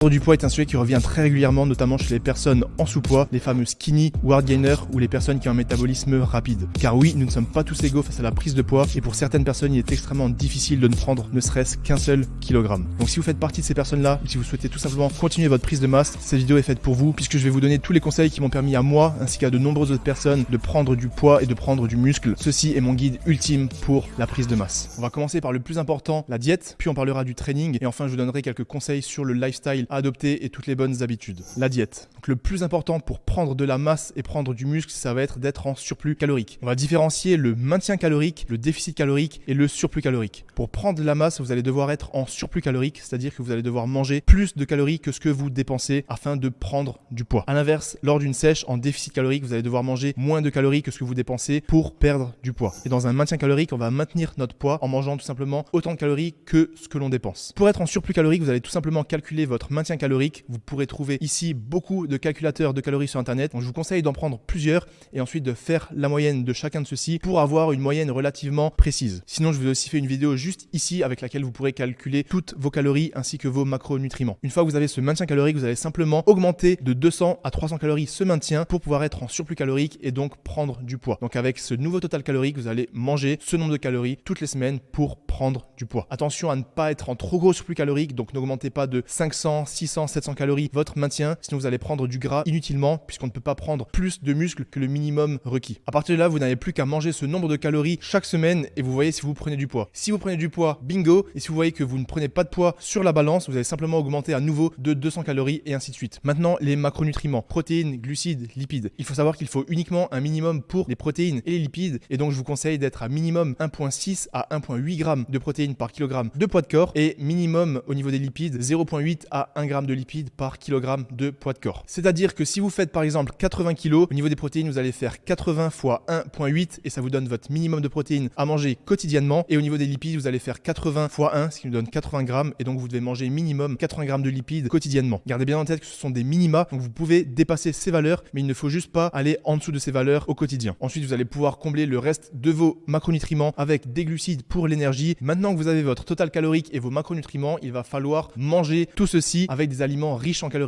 Perdre du poids est un sujet qui revient très régulièrement, notamment chez les personnes en sous-poids, les fameux skinny ou hard gainers ou les personnes qui ont un métabolisme rapide. Car oui, nous ne sommes pas tous égaux face à la prise de poids et pour certaines personnes, il est extrêmement difficile de ne prendre ne serait-ce qu'un seul kilogramme. Donc si vous faites partie de ces personnes-là et si vous souhaitez tout simplement continuer votre prise de masse, cette vidéo est faite pour vous puisque je vais vous donner tous les conseils qui m'ont permis à moi ainsi qu'à de nombreuses autres personnes de prendre du poids et de prendre du muscle. Ceci est mon guide ultime pour la prise de masse. On va commencer par le plus important, la diète, puis on parlera du training et enfin je vous donnerai quelques conseils sur le lifestyle à adopter et toutes les bonnes habitudes. La diète. Donc le plus important pour prendre de la masse et prendre du muscle, ça va être d'être en surplus calorique. On va différencier le maintien calorique, le déficit calorique et le surplus calorique. Pour prendre de la masse, vous allez devoir être en surplus calorique, c'est-à-dire que vous allez devoir manger plus de calories que ce que vous dépensez afin de prendre du poids. À l'inverse, lors d'une sèche en déficit calorique, vous allez devoir manger moins de calories que ce que vous dépensez pour perdre du poids. Et dans un maintien calorique, on va maintenir notre poids en mangeant tout simplement autant de calories que ce que l'on dépense. Pour être en surplus calorique, vous allez tout simplement calculer votre maintien calorique. Vous pourrez trouver ici beaucoup de calculateurs de calories sur internet. Donc je vous conseille d'en prendre plusieurs et ensuite de faire la moyenne de chacun de ceux-ci pour avoir une moyenne relativement précise. Sinon, je vous ai aussi fait une vidéo juste ici avec laquelle vous pourrez calculer toutes vos calories ainsi que vos macronutriments. Une fois que vous avez ce maintien calorique, vous allez simplement augmenter de 200 à 300 calories ce maintien pour pouvoir être en surplus calorique et donc prendre du poids. Donc avec ce nouveau total calorique, vous allez manger ce nombre de calories toutes les semaines pour prendre du poids. Attention à ne pas être en trop gros surplus calorique, donc n'augmentez pas de 500, 600, 700 calories votre maintien, sinon vous allez prendre du gras inutilement puisqu'on ne peut pas prendre plus de muscles que le minimum requis. À partir de là, vous n'avez plus qu'à manger ce nombre de calories chaque semaine et vous voyez si vous prenez du poids. Si vous prenez du poids, bingo, et si vous voyez que vous ne prenez pas de poids sur la balance, vous allez simplement augmenter à nouveau de 200 calories et ainsi de suite. Maintenant, les macronutriments, protéines, glucides, lipides. Il faut savoir qu'il faut uniquement un minimum pour les protéines et les lipides et donc je vous conseille d'être à minimum 1,6 à 1,8 g de protéines par kilogramme de poids de corps et minimum au niveau des lipides 0,8 à 1 g de lipides par kilogramme de poids de corps. C'est-à-dire que si vous faites par exemple 80 kg, au niveau des protéines, vous allez faire 80 fois 1,8 et ça vous donne votre minimum de protéines à manger quotidiennement. Et au niveau des lipides, vous allez faire 80 fois 1, ce qui nous donne 80 grammes et donc vous devez manger minimum 80 grammes de lipides quotidiennement. Gardez bien en tête que ce sont des minima, donc vous pouvez dépasser ces valeurs, mais il ne faut juste pas aller en dessous de ces valeurs au quotidien. Ensuite, vous allez pouvoir combler le reste de vos macronutriments avec des glucides pour l'énergie. Maintenant que vous avez votre total calorique et vos macronutriments, il va falloir manger tout ceci avec des aliments riches en calories.